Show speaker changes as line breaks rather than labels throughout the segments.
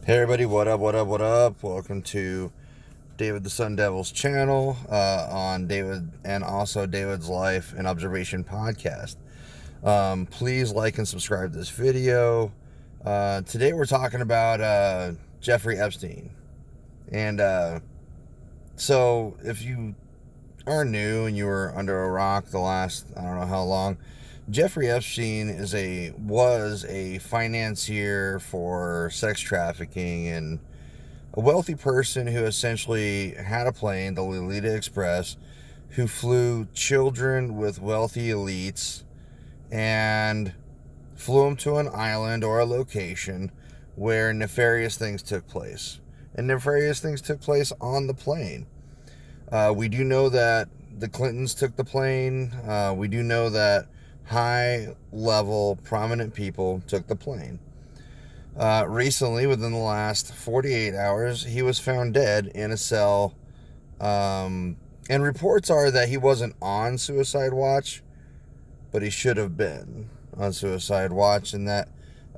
Hey everybody, what up, what up, what up? Welcome to David the Sun Devil's channel on David and also David's Life and Observation podcast. Please like and subscribe to this video. Today we're talking about Jeffrey Epstein. And so if you are new and you were under a rock the last, I don't know how long, Jeffrey Epstein was a financier for sex trafficking and a wealthy person who essentially had a plane, the Lolita Express, who flew children with wealthy elites and flew them to an island or a location where nefarious things took place. And nefarious things took place on the plane. We do know that the Clintons took the plane. We do know that high-level, prominent people took the plane. Recently, within the last 48 hours, he was found dead in a cell. And reports are that he wasn't on suicide watch, but he should have been on suicide watch, and that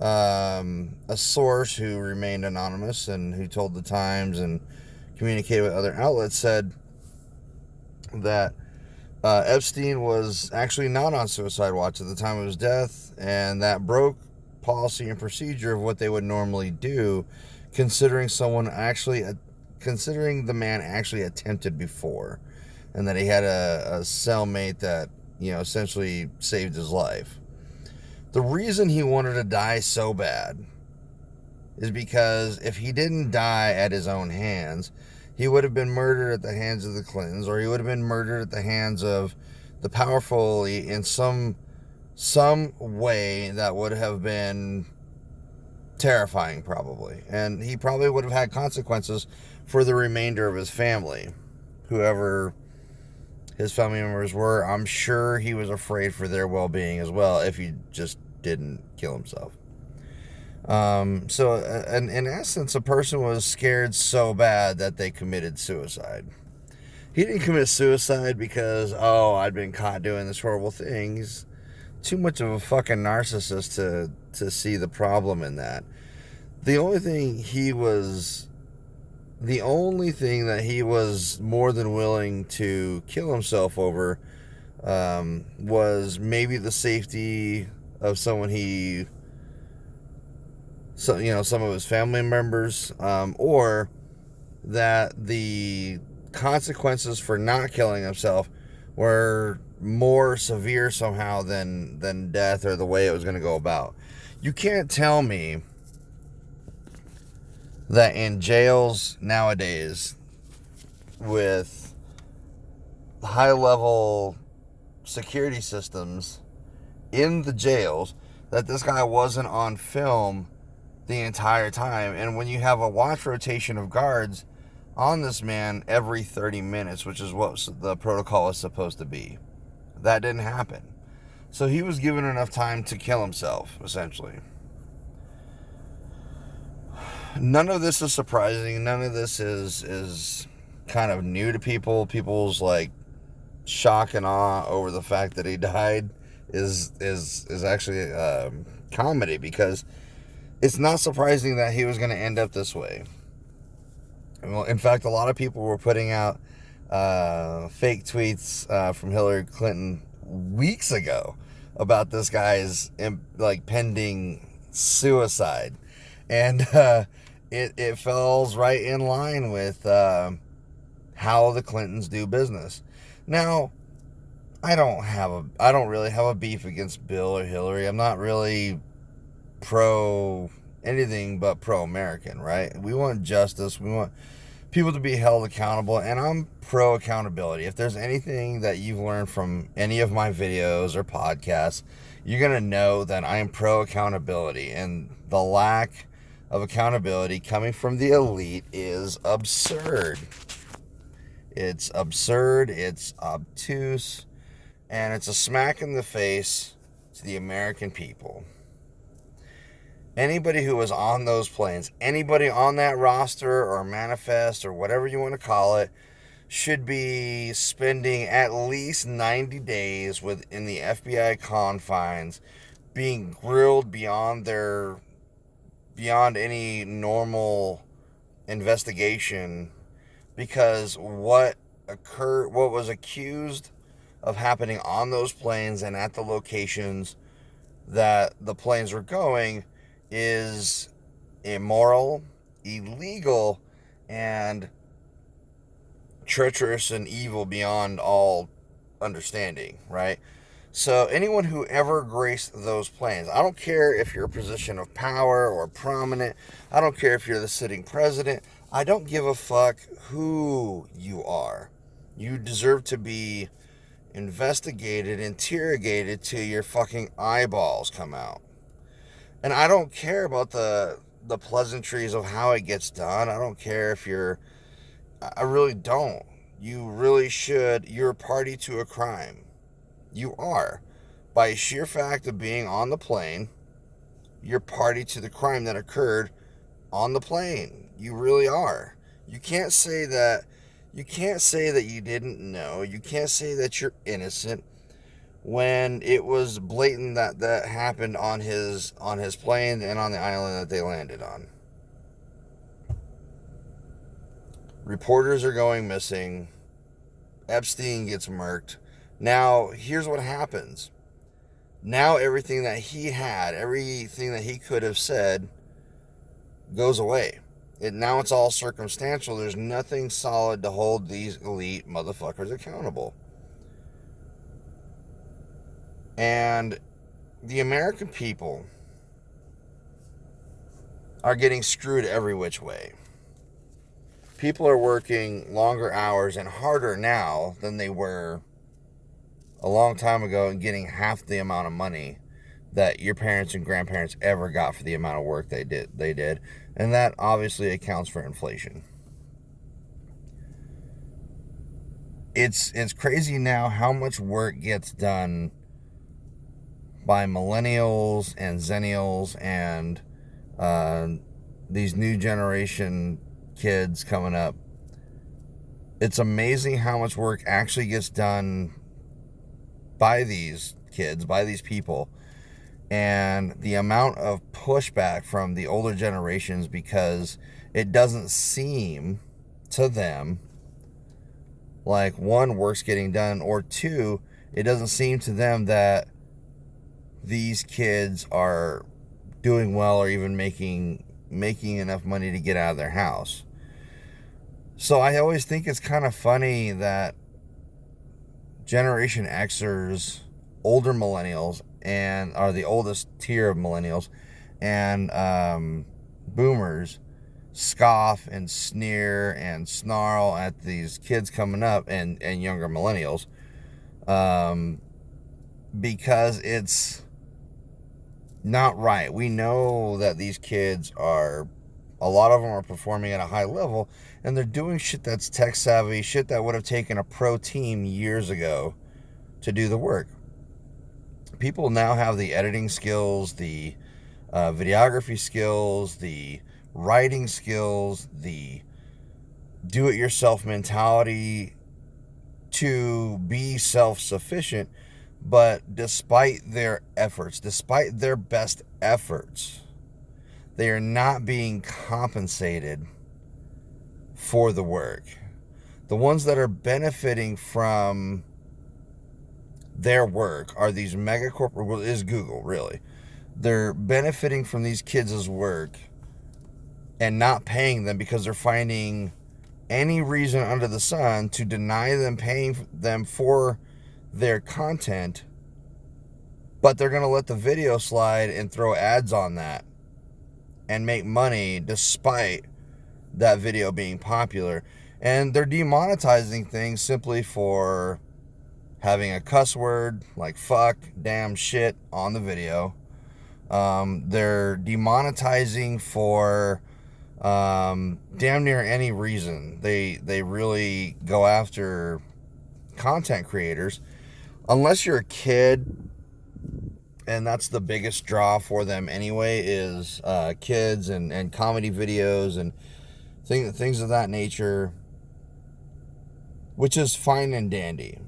a source who remained anonymous and who told the Times and communicated with other outlets said that Epstein was actually not on suicide watch at the time of his death, and that broke policy and procedure of what they would normally do, considering the man actually attempted before, and that he had a cellmate that essentially saved his life. The reason he wanted to die so bad is because if he didn't die at his own hands, he would have been murdered at the hands of the Clintons, or he would have been murdered at the hands of the powerful in some way that would have been terrifying, probably. And he probably would have had consequences for the remainder of his family. Whoever his family members were, I'm sure he was afraid for their well-being as well if he just didn't kill himself. In essence, a person was scared so bad that they committed suicide. He didn't commit suicide because, I'd been caught doing this horrible thing. He's too much of a fucking narcissist to see the problem in that. The only thing that he was more than willing to kill himself over was maybe the safety of some of his family members, or that the consequences for not killing himself were more severe somehow than death or the way it was going to go about. You can't tell me that in jails nowadays with high-level security systems in the jails that this guy wasn't on film the entire time. And when you have a watch rotation of guards on this man every 30 minutes, which is what the protocol is supposed to be, that didn't happen. So he was given enough time to kill himself, essentially. None of this is surprising. None of this is kind of new to people. People's like shock and awe over the fact that he died is actually comedy, because it's not surprising that he was going to end up this way. Well, in fact, a lot of people were putting out fake tweets from Hillary Clinton weeks ago about this guy's pending suicide, and it falls right in line with how the Clintons do business. Now, I don't really have a beef against Bill or Hillary. I'm not really pro anything but pro-American, right? We want justice. We want people to be held accountable, and I'm pro accountability. If there's anything that you've learned from any of my videos or podcasts, you're going to know that I am pro accountability, and the lack of accountability coming from the elite is absurd. It's absurd, it's obtuse, and it's a smack in the face to the American people. Anybody who was on those planes, anybody on that roster or manifest or whatever you want to call it, should be spending at least 90 days within the FBI confines, being grilled beyond their beyond any normal investigation, because what was accused of happening on those planes and at the locations that the planes were going is immoral, illegal, and treacherous and evil beyond all understanding, right? So anyone who ever graced those planes, I don't care if you're a position of power or prominent, I don't care if you're the sitting president, I don't give a fuck who you are. You deserve to be investigated, interrogated till your fucking eyeballs come out. And I don't care about the pleasantries of how it gets done. I don't care if I really don't. You really should. You're a party to a crime. You are. By sheer fact of being on the plane, you're party to the crime that occurred on the plane. You really are. You can't say that you didn't know. You can't say that you're innocent when it was blatant that happened on his plane and on the island that they landed on. Reporters are going missing. Epstein gets murked. Now, here's what happens. Now everything that he had, everything that he could have said goes away. Now it's all circumstantial. There's nothing solid to hold these elite motherfuckers accountable. And the American people are getting screwed every which way. People are working longer hours and harder now than they were a long time ago and getting half the amount of money that your parents and grandparents ever got for the amount of work they did. And that obviously accounts for inflation. It's crazy now how much work gets done by millennials and zennials and these new generation kids coming up. It's amazing how much work actually gets done by these kids, by these people, and the amount of pushback from the older generations, because it doesn't seem to them like, one, work's getting done, or two, it doesn't seem to them that these kids are doing well or even making enough money to get out of their house. So I always think it's kind of funny that Generation Xers, older millennials, and are the oldest tier of millennials, and boomers scoff and sneer and snarl at these kids coming up and younger millennials, because it's not right. We know that these kids a lot of them are performing at a high level, and they're doing shit that's tech savvy, shit that would have taken a pro team years ago to do the work. People now have the editing skills, the videography skills, the writing skills, the do-it-yourself mentality to be self-sufficient. But despite their efforts, despite their best efforts, they are not being compensated for the work. The ones that are benefiting from their work are these mega corporate, well, is Google, really. They're benefiting from these kids' work and not paying them because they're finding any reason under the sun to deny them paying them for their content, but they're going to let the video slide and throw ads on that and make money despite that video being popular. And they're demonetizing things simply for having a cuss word like fuck, damn, shit on the video. They're demonetizing for damn near any reason. They really go after content creators. Unless you're a kid, and that's the biggest draw for them anyway, is kids and comedy videos and things of that nature, which is fine and dandy.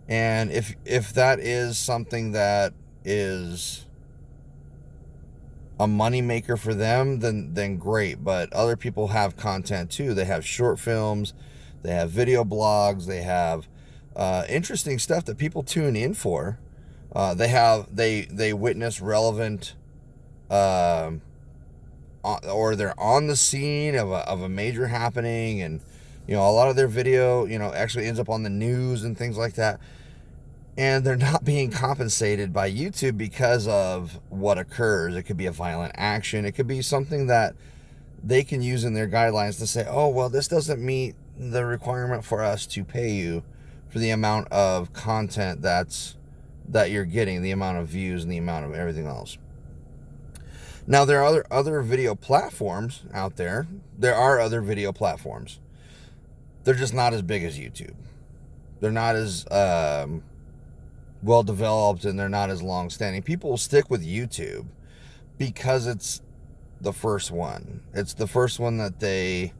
And if that is something that is a money maker for them, then great. But other people have content too. They have short films, they have video blogs, they have interesting stuff that people tune in for. They witness relevant, or they're on the scene of a major happening, and a lot of their video actually ends up on the news and things like that. And they're not being compensated by YouTube because of what occurs. It could be a violent action. It could be something that they can use in their guidelines to say, oh, well, this doesn't meet the requirement for us to pay you for the amount of content that you're getting, the amount of views and the amount of everything else. Now, there are other video platforms out there. There are other video platforms. They're just not as big as YouTube. They're not as well developed, and they're not as long standing. People will stick with YouTube because it's the first one. It's the first one that they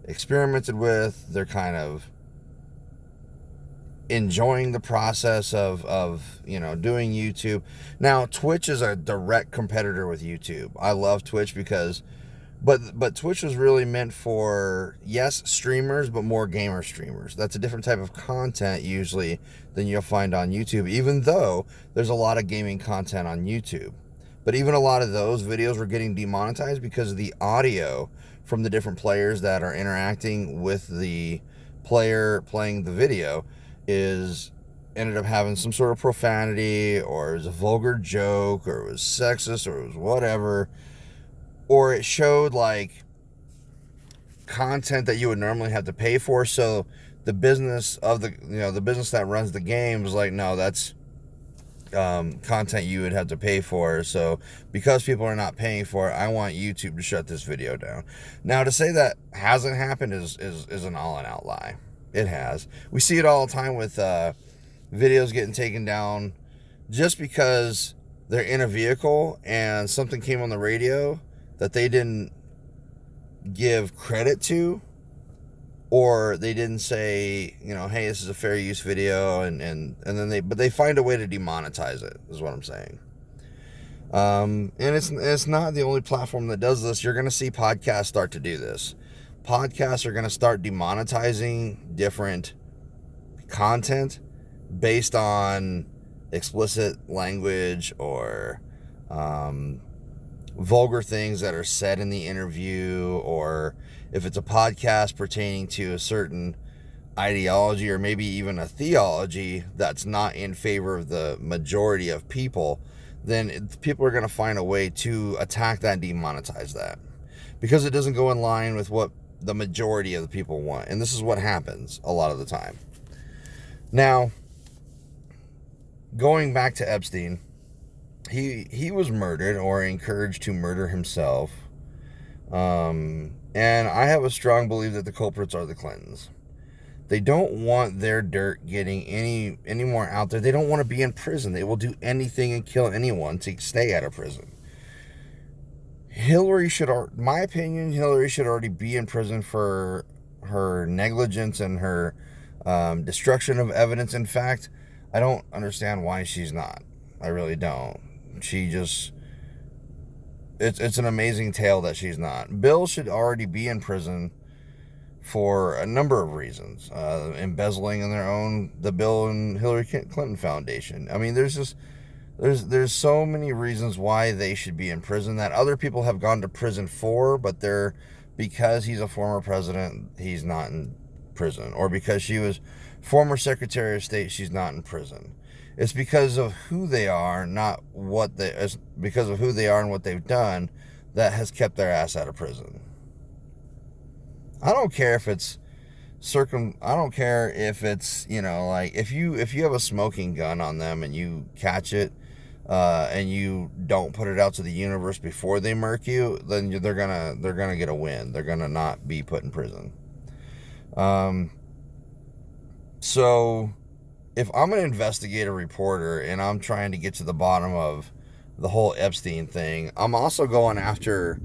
experimented with. They're kind of enjoying the process of doing YouTube. Now, Twitch is a direct competitor with YouTube. I love Twitch because but Twitch was really meant for, yes, streamers, but more gamer streamers. That's a different type of content usually than you'll find on YouTube, even though there's a lot of gaming content on YouTube. But even a lot of those videos were getting demonetized because of the audio from the different players that are interacting with the player playing the video ended up having some sort of profanity, or it was a vulgar joke, or it was sexist, or it was whatever, or it showed like content that you would normally have to pay for. So the business of the business that runs the game was like, no, that's content you would have to pay for. So because people are not paying for it, I want YouTube to shut this video down. Now, to say that hasn't happened is an all and out lie. It has. We see it all the time with videos getting taken down just because they're in a vehicle and something came on the radio that they didn't give credit to, or they didn't say, hey, this is a fair use video, and then they find a way to demonetize it, is what I'm saying. And it's not the only platform that does this. You're going to see podcasts start to do this. Podcasts are going to start demonetizing different content based on explicit language or vulgar things that are said in the interview, or if it's a podcast pertaining to a certain ideology or maybe even a theology that's not in favor of the majority of people, then people are going to find a way to attack that and demonetize that because it doesn't go in line with what the majority of the people want. And this is what happens a lot of the time. Now, going back to Epstein, he was murdered or encouraged to murder himself. And I have a strong belief that the culprits are the Clintons. They don't want their dirt getting any more out there. They don't want to be in prison. They will do anything and kill anyone to stay out of prison. Hillary should already be in prison for her negligence and her destruction of evidence. In fact, I don't understand why she's not. I really don't. She just... It's an amazing tale that she's not. Bill should already be in prison for a number of reasons. Embezzling in the Bill and Hillary Clinton Foundation. I mean, there's so many reasons why they should be in prison that other people have gone to prison for, but because he's a former president, he's not in prison. Or because she was former Secretary of State, she's not in prison. It's because of who they are, because of who they are and what they've done that has kept their ass out of prison. I don't care if it's I don't care if it's, like if you have a smoking gun on them and you catch it and you don't put it out to the universe before they murk you, then they're gonna get a win. They're gonna not be put in prison. So if I'm an investigative reporter and I'm trying to get to the bottom of the whole Epstein thing, I'm also going after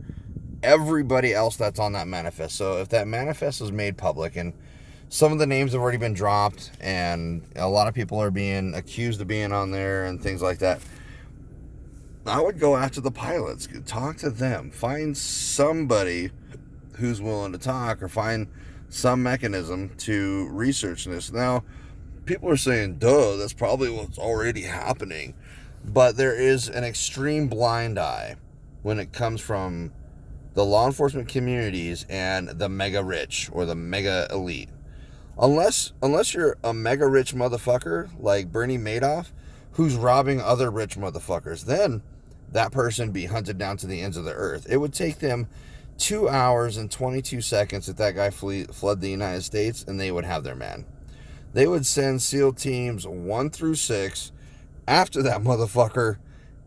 everybody else that's on that manifest. So if that manifest is made public and some of the names have already been dropped and a lot of people are being accused of being on there and things like that, I would go after the pilots, talk to them, find somebody who's willing to talk, or find some mechanism to research this. Now, people are saying, duh, that's probably what's already happening. But there is an extreme blind eye when it comes from the law enforcement communities and the mega rich or the mega elite. Unless you're a mega rich motherfucker like Bernie Madoff, who's robbing other rich motherfuckers, then that person be hunted down to the ends of the earth. It would take them 2 hours and 22 seconds if that guy fled the United States, and they would have their man. They would send SEAL teams 1 through 6 after that motherfucker,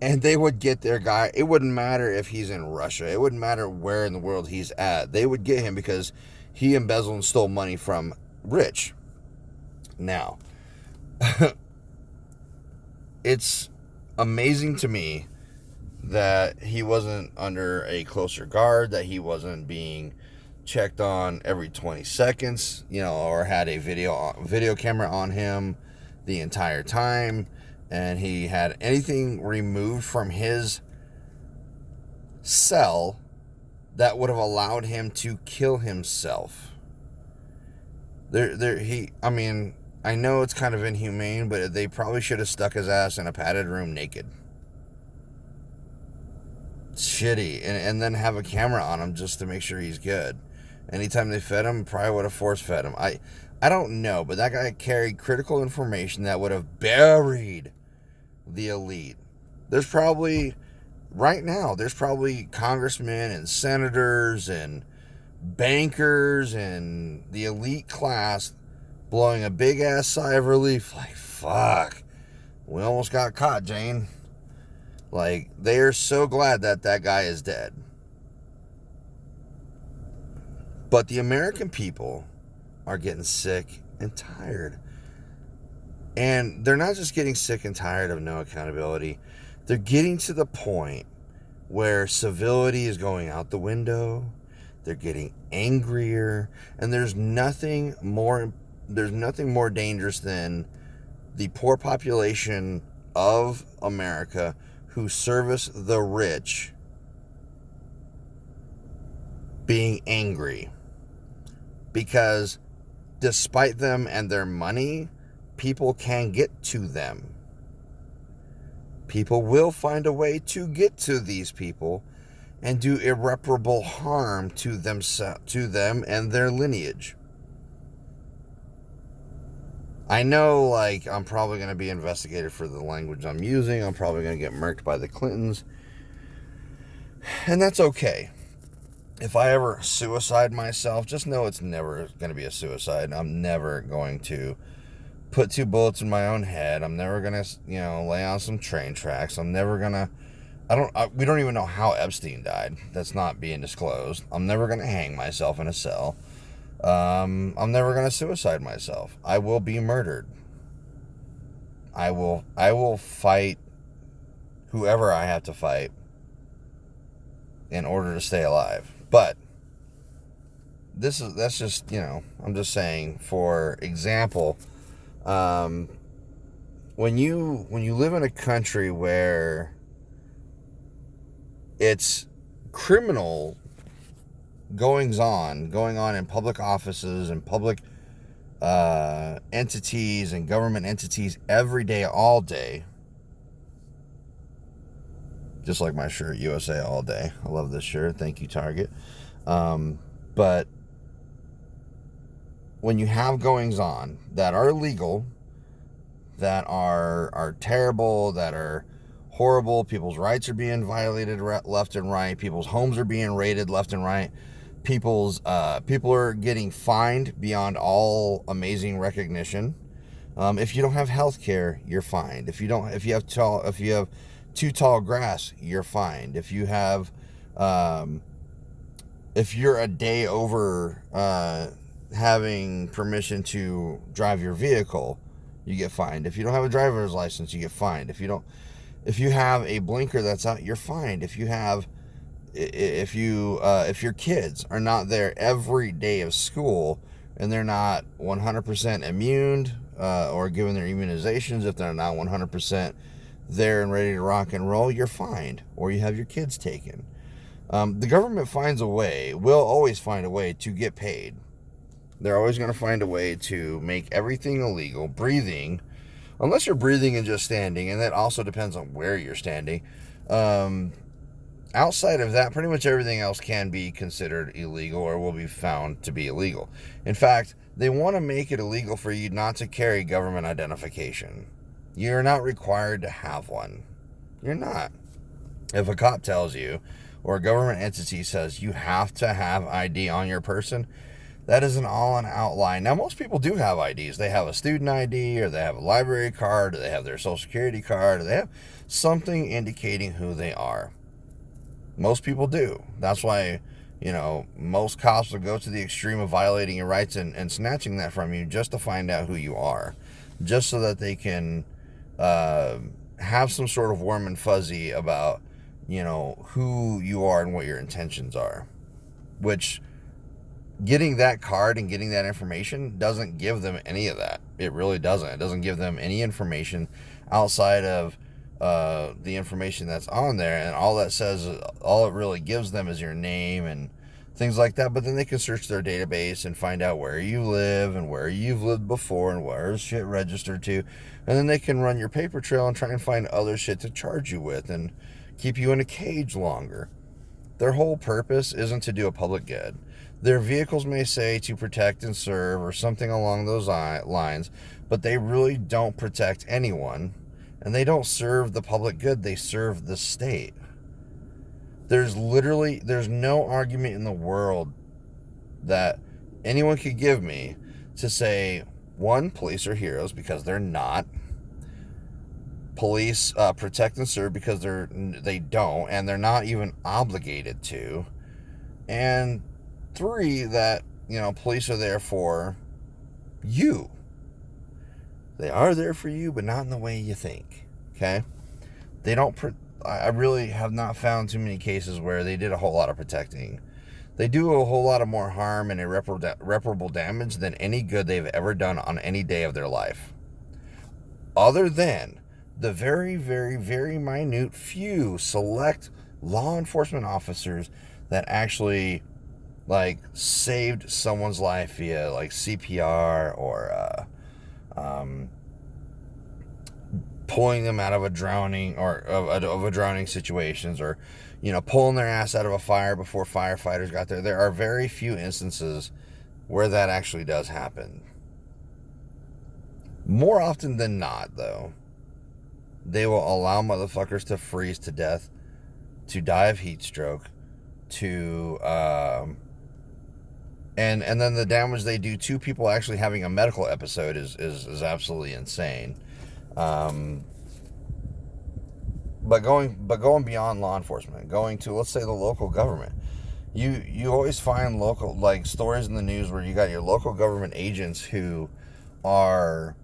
and they would get their guy. It wouldn't matter if he's in Russia. It wouldn't matter where in the world he's at. They would get him because he embezzled and stole money from rich. Now, it's amazing to me that he wasn't under a closer guard, that he wasn't being checked on every 20 seconds, or had a video camera on him the entire time, and he had anything removed from his cell that would have allowed him to kill himself. I know it's kind of inhumane, but they probably should have stuck his ass in a padded room naked. It's shitty. And then have a camera on him just to make sure he's good. Anytime they fed him, probably would have force fed him. I don't know, but that guy carried critical information that would have buried the elite. Right now, there's probably congressmen and senators and bankers and the elite class blowing a big ass sigh of relief, like, fuck, we almost got caught, Jane. Like, they are so glad that guy is dead. But the American people are getting sick and tired. And they're not just getting sick and tired of no accountability. They're getting to the point where civility is going out the window. They're getting angrier. And there's nothing more dangerous than the poor population of America who service the rich being angry. Because despite them and their money, people can get to them. People will find a way to get to these people and do irreparable harm to them and their lineage. I know, I'm probably going to be investigated for the language I'm using. I'm probably going to get murked by the Clintons. And that's okay. If I ever suicide myself, just know it's never going to be a suicide. I'm never going to put 2 bullets in my own head. I'm never going to, lay on some train tracks. I'm never going to... we don't even know how Epstein died. That's not being disclosed. I'm never going to hang myself in a cell. I'm never going to suicide myself. I will be murdered. I will fight whoever I have to fight in order to stay alive. But that's just, I'm just saying, for example, when you live in a country where it's criminal going on in public offices and public entities and government entities every day, all day. Just like my shirt, USA all day. I love this shirt. Thank you, Target. But when you have goings on that are illegal, that are terrible, that are horrible, people's rights are being violated left and right, people's homes are being raided left and right, people are getting fined beyond all amazing recognition. If you don't have health care, you're fined. If you have too tall grass, you're fined. If you're a day over having permission to drive your vehicle, you get fined. If you don't have a driver's license, you get fined. If you have a blinker that's out, you're fined. If your kids are not there every day of school and they're not 100% immune or given their immunizations, if they're not 100% there and ready to rock and roll, you're fined or you have your kids taken. The government will always find a way to get paid. They're always going to find a way to make everything illegal. Breathing, unless you're breathing and just standing, and that also depends on where you're standing. Outside of that, pretty much everything else can be considered illegal or will be found to be illegal. In fact, they want to make it illegal for you not to carry government identification. You're not required to have one. You're not. If a cop tells you, or a government entity says you have to have ID on your person, that is an all-and-out lie. Now, most people do have IDs. They have a student ID, or they have a library card, or they have their social security card, or they have something indicating who they are. Most people do. That's why, most cops will go to the extreme of violating your rights and snatching that from you just to find out who you are. Just so that they can have some sort of warm and fuzzy about, who you are and what your intentions are. Which, getting that card and getting that information doesn't give them any of that. It really doesn't. It doesn't give them any information outside of the information that's on there, and all it really gives them is your name and things like that. But then they can search their database and find out where you live and where you've lived before and where shit registered to, and then they can run your paper trail and try and find other shit to charge you with and keep you in a cage longer. Their whole purpose isn't to do a public good. Their vehicles may say to protect and serve or something along those lines, but they really don't protect anyone. And they don't serve the public good, they serve the state. There's no argument in the world that anyone could give me to say, one, police are heroes, because they're not. Police protect and serve because they don't, and they're not even obligated to. And three, that, police are there for you. They are there for you, but not in the way you think, okay? I really have not found too many cases where they did a whole lot of protecting. They do a whole lot of more harm and irreparable damage than any good they've ever done on any day of their life. Other than the very, very, very minute few select law enforcement officers that actually, saved someone's life via, CPR or, pulling them out of a drowning or of a drowning situations, or pulling their ass out of a fire before firefighters got there. There are very few instances where that actually does happen. More often than not, though, they will allow motherfuckers to freeze to death, to die of heat stroke, to and then the damage they do to people actually having a medical episode is absolutely insane. But going beyond law enforcement, going to, let's say, the local government, you always find local, stories in the news where you got your local government agents who are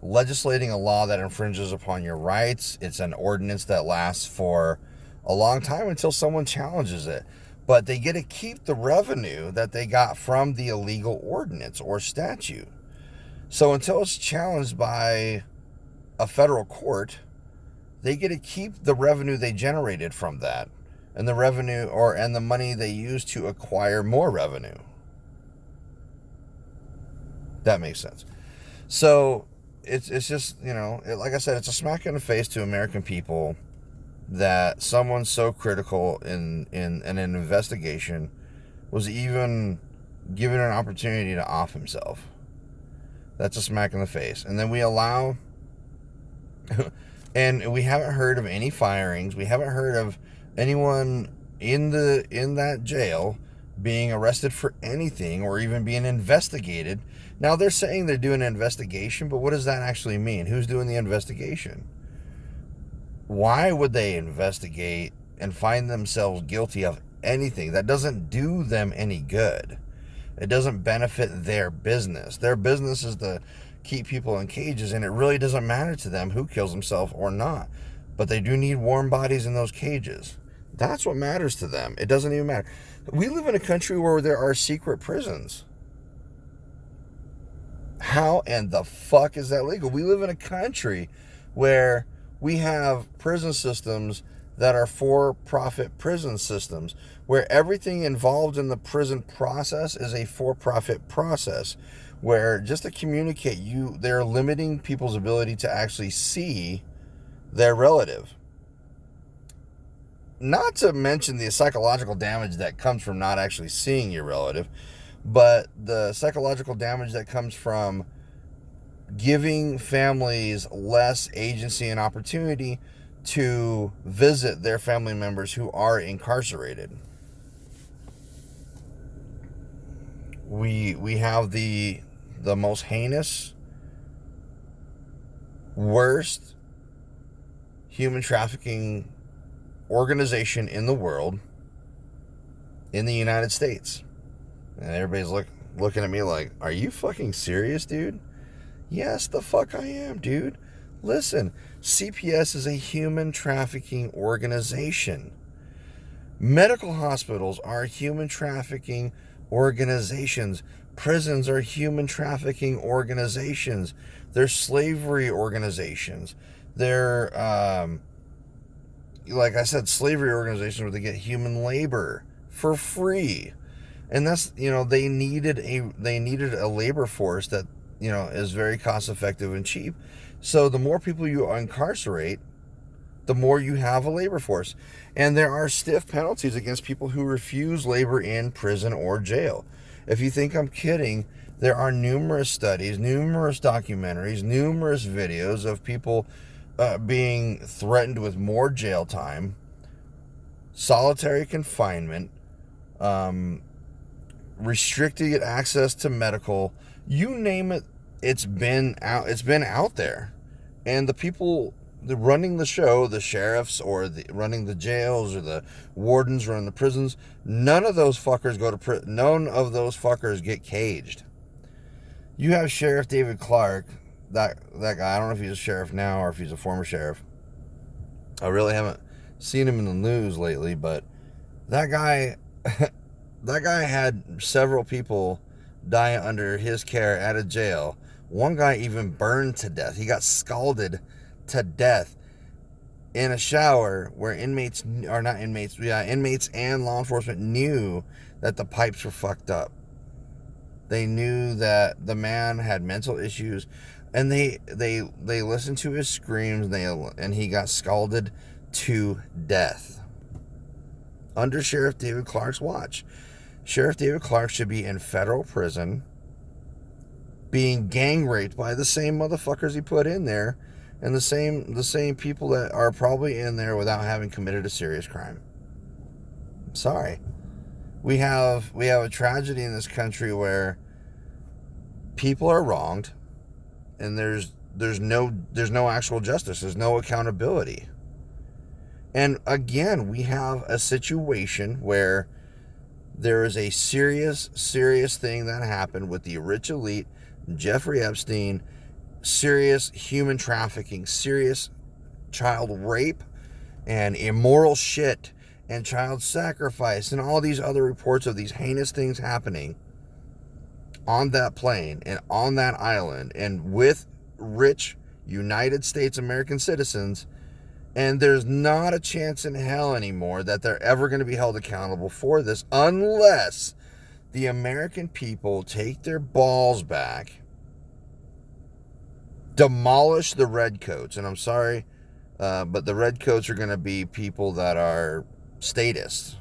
legislating a law that infringes upon your rights. It's an ordinance that lasts for a long time until someone challenges it. But they get to keep the revenue that they got from the illegal ordinance or statute. So until it's challenged by a federal court, they get to keep the revenue they generated from that, and the money they use to acquire more revenue. That makes sense. So it's just, like I said, it's a smack in the face to American people that someone so critical in an investigation was even given an opportunity to off himself. That's a smack in the face. And then we allow, and we haven't heard of any firings. We haven't heard of anyone in that jail being arrested for anything or even being investigated. Now, they're saying they're doing an investigation, but what does that actually mean? Who's doing the investigation? Why would they investigate and find themselves guilty of anything? That doesn't do them any good. It doesn't benefit their business. Their business is to keep people in cages, and it really doesn't matter to them who kills himself or not. But they do need warm bodies in those cages. That's what matters to them. It doesn't even matter. We live in a country where there are secret prisons. How and the fuck is that legal? We live in a country where We have prison systems that are for-profit prison systems, where everything involved in the prison process is a for-profit process, where just to communicate, they're limiting people's ability to actually see their relative. Not to mention the psychological damage that comes from not actually seeing your relative, but the psychological damage that comes from giving families less agency and opportunity to visit their family members who are incarcerated. We have the most heinous, worst human trafficking organization in the world, in the United States. And everybody's looking at me like, are you fucking serious, dude? Yes, the fuck I am, dude. Listen, CPS is a human trafficking organization. Medical hospitals are human trafficking organizations. Prisons are human trafficking organizations. They're slavery organizations. They're, like I said, slavery organizations where they get human labor for free. And that's, they needed a labor force that, is very cost effective and cheap. So the more people you incarcerate, the more you have a labor force. And there are stiff penalties against people who refuse labor in prison or jail. If you think I'm kidding, there are numerous studies, numerous documentaries, numerous videos of people being threatened with more jail time, solitary confinement, restricted access to medical, you name it, it's been out there. And the people running the show, the sheriffs or running the jails or the wardens running the prisons, none of those fuckers go to prison. None of those fuckers get caged. You have Sheriff David Clark, that guy. I don't know if he's a sheriff now or if he's a former sheriff. I really haven't seen him in the news lately, but that guy had several people die under his care at a jail. One guy even burned to death. He got scalded to death in a shower where inmates and law enforcement knew that the pipes were fucked up. They knew that the man had mental issues, and they listened to his screams, and he got scalded to death under Sheriff David Clark's watch. Sheriff David Clark should be in federal prison being gang raped by the same motherfuckers he put in there, and the same people that are probably in there without having committed a serious crime. I'm sorry. We have a tragedy in this country where people are wronged, and there's no actual justice. There's no accountability. And again, we have a situation where there is a serious thing that happened with the rich elite, Jeffrey Epstein, serious human trafficking, serious child rape, and immoral shit, and child sacrifice, and all these other reports of these heinous things happening on that plane and on that island and with rich United States American citizens. And there's not a chance in hell anymore that they're ever going to be held accountable for this unless the American people take their balls back, demolish the redcoats. And I'm sorry, but the redcoats are going to be people that are statists.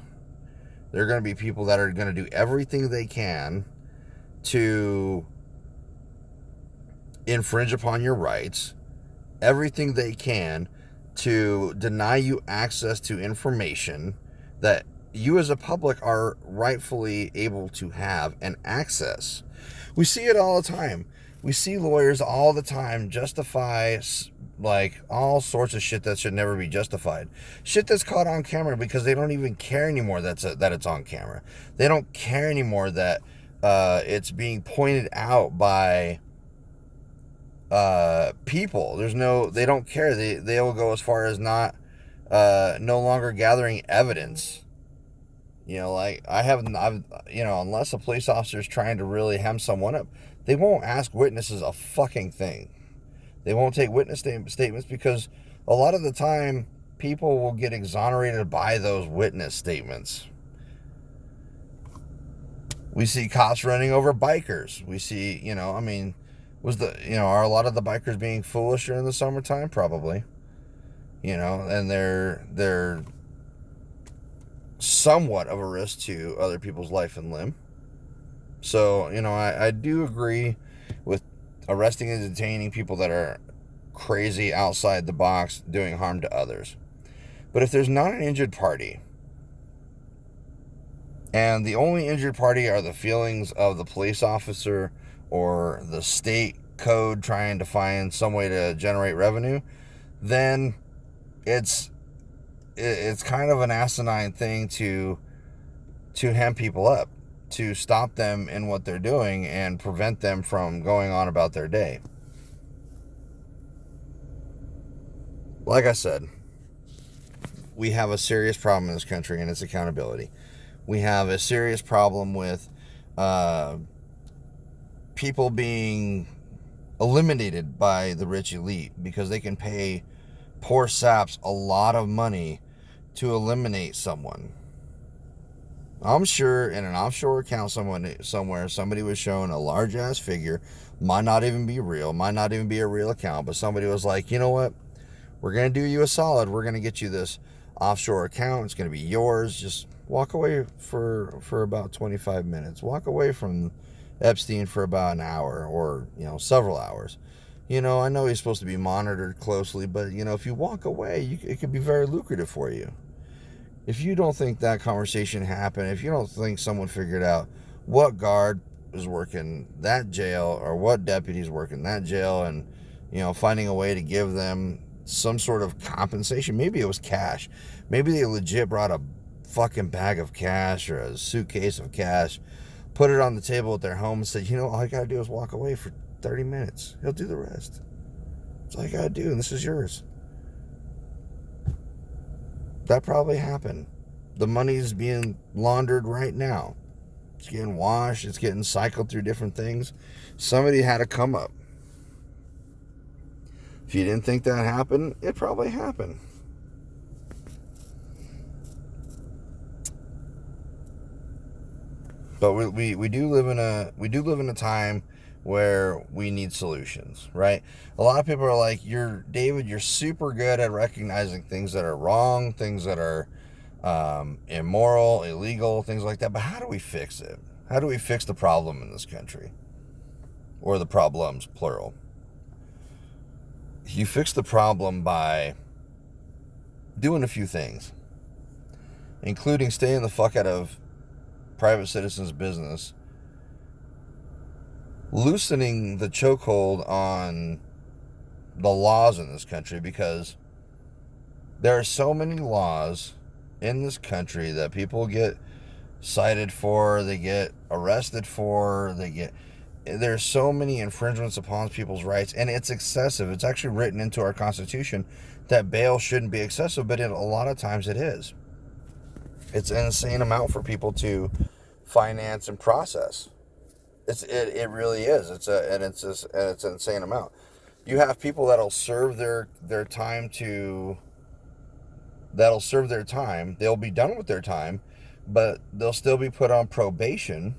They're going to be people that are going to do everything they can to infringe upon your rights, everything they can to deny you access to information that you as a public are rightfully able to have and access. We see it all the time. We see lawyers all the time justify like all sorts of shit that should never be justified. Shit that's caught on camera because they don't even care anymore that it's on camera. They don't care anymore that it's being pointed out by people. They don't care. They will go as far as no longer gathering evidence. Like unless a police officer is trying to really hem someone up, they won't ask witnesses a fucking thing. They won't take witness statements because a lot of the time, people will get exonerated by those witness statements. We see cops running over bikers. We see, are a lot of the bikers being foolish during the summertime? Probably. And they're somewhat of a risk to other people's life and limb. So, I do agree with arresting and detaining people that are crazy outside the box doing harm to others. But if there's not an injured party, and the only injured party are the feelings of the police officer or the state code trying to find some way to generate revenue, then it's kind of an asinine thing to hem people up, to stop them in what they're doing and prevent them from going on about their day. Like I said, we have a serious problem in this country, and it's accountability. We have a serious problem with people being eliminated by the rich elite because they can pay poor saps a lot of money to eliminate someone. I'm sure in an offshore account somewhere, somebody was shown a large-ass figure, might not even be real, might not even be a real account, but somebody was like, you know what? We're going to do you a solid. We're going to get you this offshore account. It's going to be yours. Just walk away for about 25 minutes. Walk away from Epstein for about an hour or, several hours. I know he's supposed to be monitored closely, but, if you walk away, it could be very lucrative for you. If you don't think that conversation happened, if you don't think someone figured out what guard is working that jail or what deputies working that jail and, finding a way to give them some sort of compensation. Maybe it was cash. Maybe they legit brought a fucking bag of cash or a suitcase of cash, put it on the table at their home and said, all I gotta do is walk away for 30 minutes. He'll do the rest. That's all you gotta do, and this is yours. That probably happened. The money's being laundered right now. It's getting washed. It's getting cycled through different things. Somebody had to come up. If you didn't think that happened, it probably happened. But we do live in a time where we need solutions, right? A lot of people are like, David, you're super good at recognizing things that are wrong, things that are immoral, illegal, things like that. But how do we fix it? How do we fix the problem in this country? Or the problems, plural. You fix the problem by doing a few things, including staying the fuck out of private citizens' business, loosening the chokehold on the laws in this country, because there are so many laws in this country that people get cited for, they get arrested for, there's so many infringements upon people's rights, and it's excessive. It's actually written into our Constitution that bail shouldn't be excessive, but a lot of times it is. It's an insane amount for people to finance and process. It really is. It's an insane amount. You have people that'll serve their time. They'll be done with their time, but they'll still be put on probation,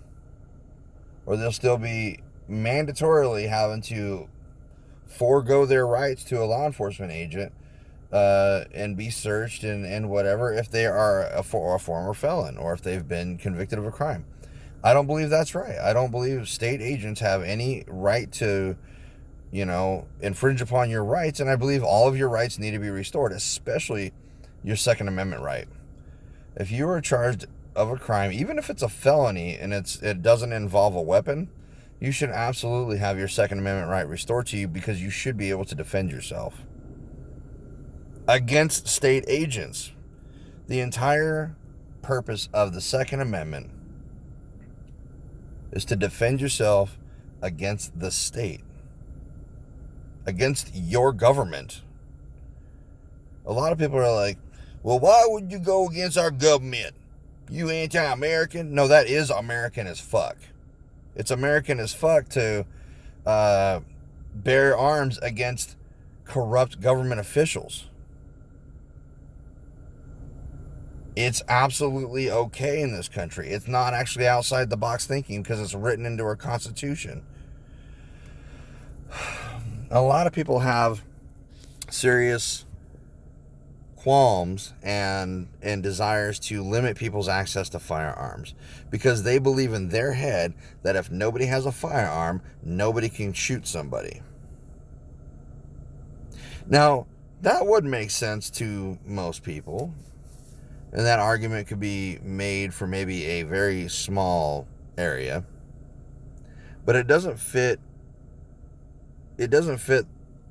or they'll still be mandatorily having to forego their rights to a law enforcement agent and be searched and whatever if they are a former felon or if they've been convicted of a crime. I don't believe that's right. I don't believe state agents have any right to, infringe upon your rights, and I believe all of your rights need to be restored, especially your Second Amendment right. If you are charged of a crime, even if it's a felony and it doesn't involve a weapon, you should absolutely have your Second Amendment right restored to you, because you should be able to defend yourself against state agents. The entire purpose of the Second Amendment is to defend yourself against the state, against your government. A lot of people are like, well, why would you go against our government? You anti-American? No, that is American as fuck. It's American as fuck to bear arms against corrupt government officials. It's absolutely okay in this country. It's not actually outside the box thinking because it's written into our Constitution. A lot of people have serious qualms and desires to limit people's access to firearms because they believe in their head that if nobody has a firearm, nobody can shoot somebody. Now, that would make sense to most people, and that argument could be made for maybe a very small area, but it doesn't fit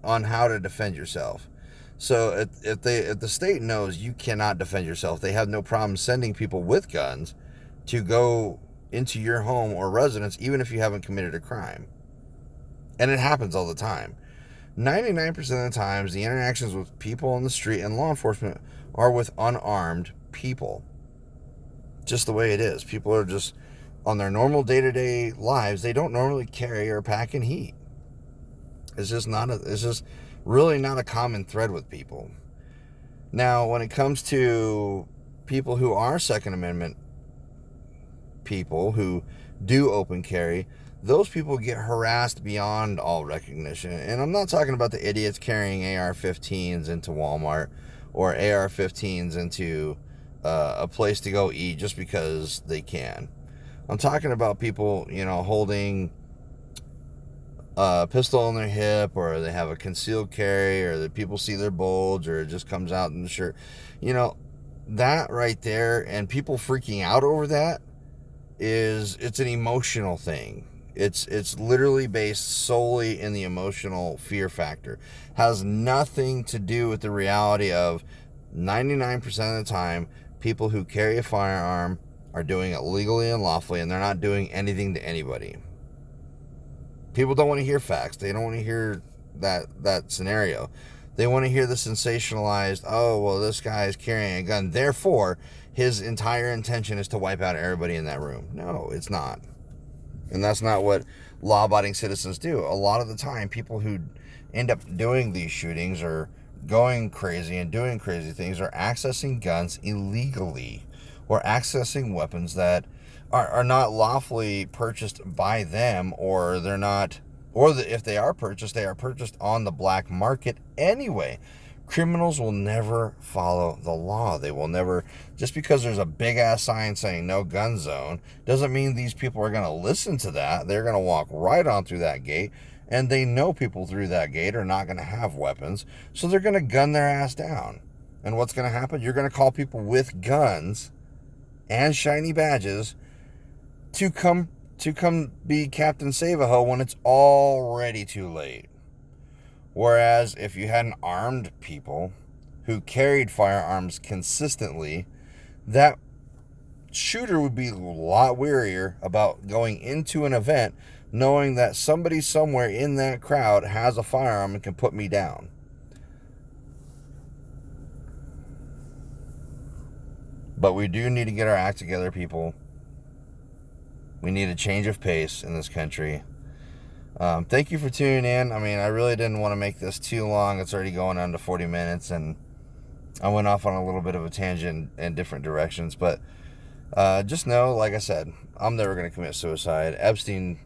on how to defend yourself. So if the state knows you cannot defend yourself, they have no problem sending people with guns to go into your home or residence, even if you haven't committed a crime. And it happens all the time. 99% of the times, the interactions with people on the street and law enforcement are with unarmed people. Just the way it is. People are just on their normal day-to-day lives. They don't normally carry or pack in heat. It's just really not a common thread with people. Now, when it comes to people who are Second Amendment people who do open carry, those people get harassed beyond all recognition. And I'm not talking about the idiots carrying AR-15s into Walmart or AR-15s into a place to go eat just because they can. I'm talking about people, holding a pistol on their hip, or they have a concealed carry, or the people see their bulge, or it just comes out in the shirt. That right there, and people freaking out over that it's an emotional thing. It's literally based solely in the emotional fear factor. Has nothing to do with the reality of 99% of the time, people who carry a firearm are doing it legally and lawfully, and they're not doing anything to anybody. People don't want to hear facts. They don't want to hear that scenario. They want to hear the sensationalized, oh, well, this guy is carrying a gun, therefore, his entire intention is to wipe out everybody in that room. No, it's not. And that's not what law-abiding citizens do. A lot of the time, people who end up doing these shootings or going crazy and doing crazy things are accessing guns illegally or accessing weapons that are not lawfully purchased by them, or they're not, if they are purchased, they are purchased on the black market anyway. Criminals will never follow the law. They will never, just because there's a big ass sign saying no gun zone, doesn't mean these people are going to listen to that. They're going to walk right on through that gate, and they know people through that gate are not going to have weapons, so they're going to gun their ass down. And what's going to happen? You're going to call people with guns and shiny badges to come be Captain Save-A-Ho when it's already too late. Whereas if you had an armed people who carried firearms consistently, that shooter would be a lot wearier about going into an event knowing that somebody somewhere in that crowd has a firearm and can put me down. But we do need to get our act together, people. We need a change of pace in this country. Thank you for tuning in. I mean, I really didn't want to make this too long. It's already going on to 40 minutes, and I went off on a little bit of a tangent in different directions. But just know, like I said, I'm never going to commit suicide. Epstein